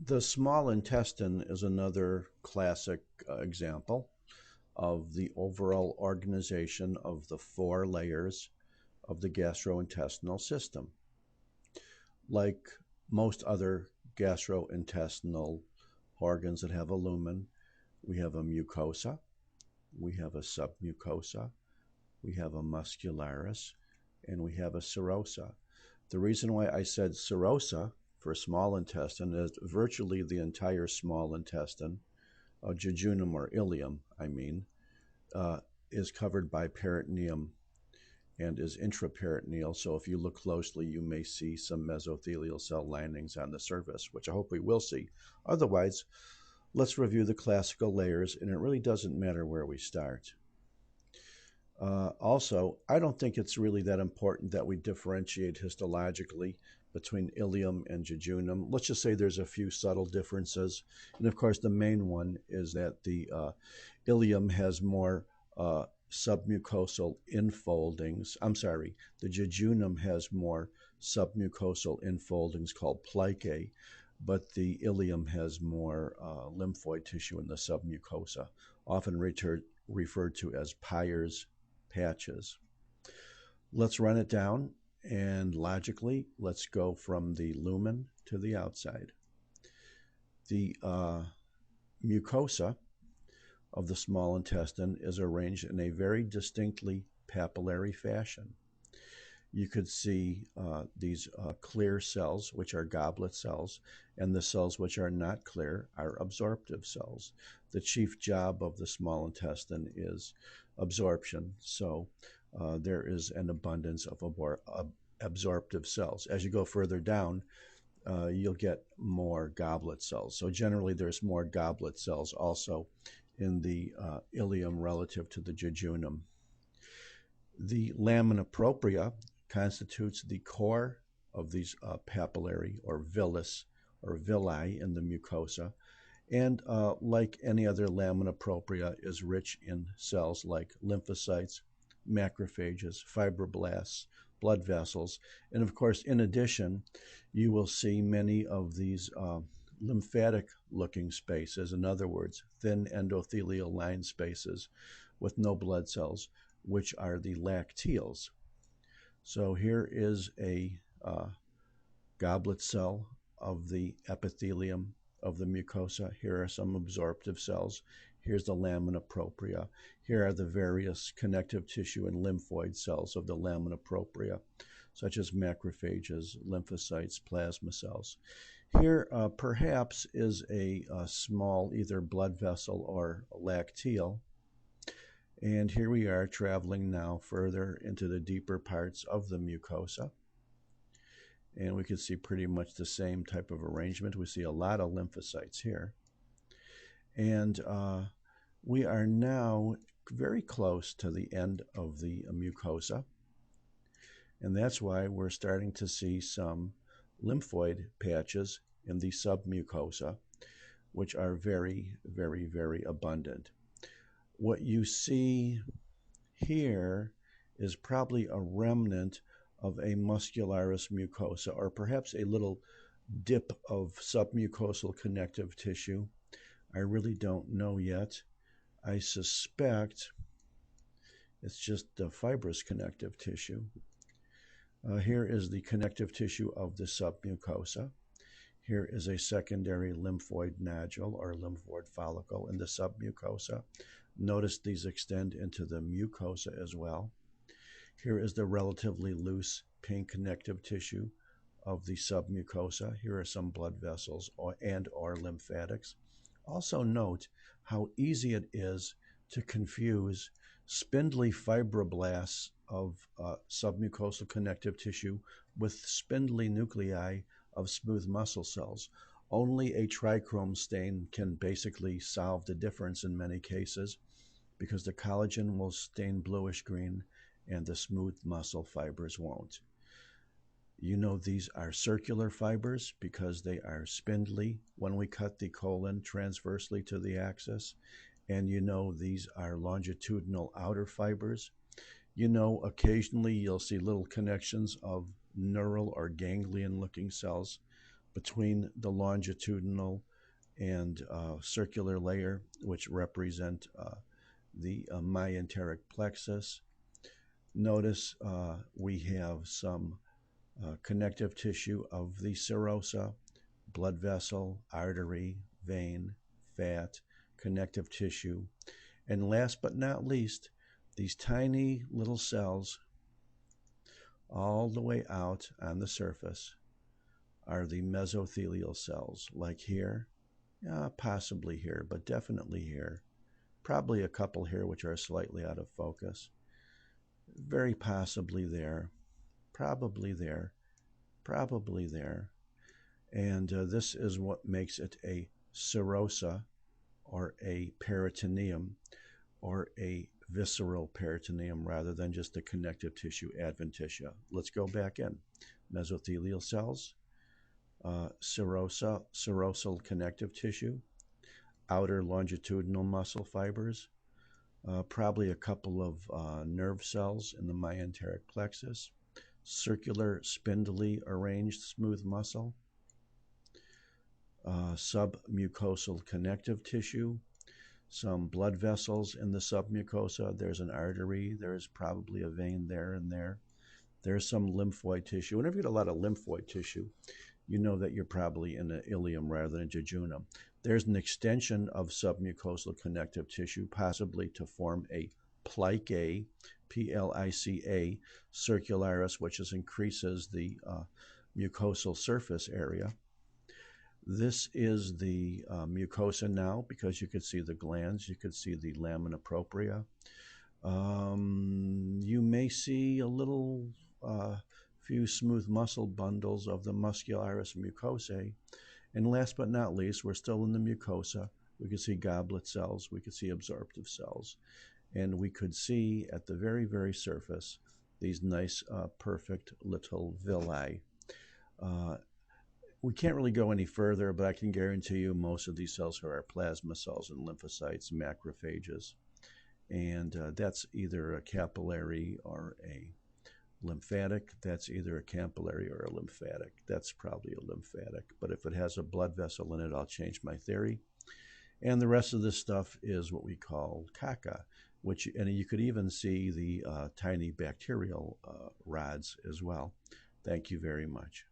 The small intestine is another classic example of the overall organization of the four layers of the gastrointestinal system. Like most other gastrointestinal organs that have a lumen, we have a mucosa, we have a submucosa, we have a muscularis, and we have a serosa. The reason why I said serosa for small intestine is virtually the entire small intestine, jejunum or ileum, uh, is covered by peritoneum and is intraperitoneal. So if you look closely, you may see some mesothelial cell linings on the surface, which I hope we will see. Otherwise, let's review the classical layers, and it really doesn't matter where we start. Also, I don't think it's really that important that we differentiate histologically between ileum and jejunum. Let's just say there's a few subtle differences. And of course, the main one is that the ileum has more submucosal infoldings. I'm sorry, the jejunum has more submucosal infoldings called plicae, but the ileum has more lymphoid tissue in the submucosa, often referred to as Peyer's patches. Let's run it down, and logically, let's go from the lumen to the outside. The mucosa of the small intestine is arranged in a very distinctly papillary fashion. You could see these clear cells, which are goblet cells, and the cells which are not clear are absorptive cells. The chief job of the small intestine is absorption, so there is an abundance of absorptive cells. As you go further down, you'll get more goblet cells. So generally, there's more goblet cells also in the ileum relative to the jejunum. The lamina propria constitutes the core of these papillary or villus or villi in the mucosa, and like any other lamina propria, is rich in cells like lymphocytes, macrophages, fibroblasts, blood vessels, and of course, in addition, you will see many of these lymphatic looking spaces, in other words, thin endothelial line spaces with no blood cells, which are the lacteals. So here is a goblet cell of the epithelium of the mucosa. Here are some absorptive cells. Here's the lamina propria. Here are the various connective tissue and lymphoid cells of the lamina propria, such as macrophages, lymphocytes, plasma cells. Here, perhaps, is a small either blood vessel or lacteal. And here we are traveling now further into the deeper parts of the mucosa. And we can see pretty much the same type of arrangement. We see a lot of lymphocytes here. And we are now very close to the end of the mucosa. And that's why we're starting to see some lymphoid patches in the submucosa, which are very, very, very abundant. What you see here is probably a remnant of a muscularis mucosa, or perhaps a little dip of submucosal connective tissue. I really don't know yet. I suspect it's just the fibrous connective tissue. Here is the connective tissue of the submucosa. Here is a secondary lymphoid nodule or lymphoid follicle in the submucosa. Notice these extend into the mucosa as well. Here is the relatively loose pink connective tissue of the submucosa. Here are some blood vessels and/or lymphatics. Also note how easy it is to confuse spindly fibroblasts of submucosal connective tissue with spindly nuclei of smooth muscle cells. Only a trichrome stain can basically solve the difference in many cases, because the collagen will stain bluish green and the smooth muscle fibers won't. You know these are circular fibers because they are spindly when we cut the colon transversely to the axis, and you know these are longitudinal outer fibers. You know occasionally you'll see little connections of neural or ganglion looking cells between the longitudinal and circular layer, which represent the myenteric plexus. Notice we have some connective tissue of the serosa, blood vessel, artery, vein, fat, connective tissue. And last but not least, these tiny little cells all the way out on the surface are the mesothelial cells, like here, possibly here, but definitely here. Probably a couple here which are slightly out of focus. Very possibly there, probably there, probably there. And this is what makes it a serosa, or a peritoneum, or a visceral peritoneum, rather than just a connective tissue adventitia. Let's go back in. Mesothelial cells, serosal connective tissue, outer longitudinal muscle fibers, probably a couple of nerve cells in the myenteric plexus, circular, spindly arranged smooth muscle, submucosal connective tissue, some blood vessels in the submucosa. There's an artery. There's probably a vein there and there. There's some lymphoid tissue. Whenever you get a lot of lymphoid tissue, you know that you're probably in an ileum rather than a jejunum. There's an extension of submucosal connective tissue, possibly to form a plica, Plica, circularis, which increases the mucosal surface area. This is the mucosa now, because you could see the glands, you could see the lamina propria. You may see a little few smooth muscle bundles of the muscularis mucosae. And last but not least, we're still in the mucosa. We could see goblet cells, we could see absorptive cells, and we could see at the very, very surface these nice, perfect little villi. We can't really go any further, but I can guarantee you most of these cells are plasma cells and lymphocytes, macrophages. And that's either a capillary or a lymphatic. That's either a capillary or a lymphatic. That's probably a lymphatic. But if it has a blood vessel in it, I'll change my theory. And the rest of this stuff is what we call caca, and you could even see the tiny bacterial rods as well. Thank you very much.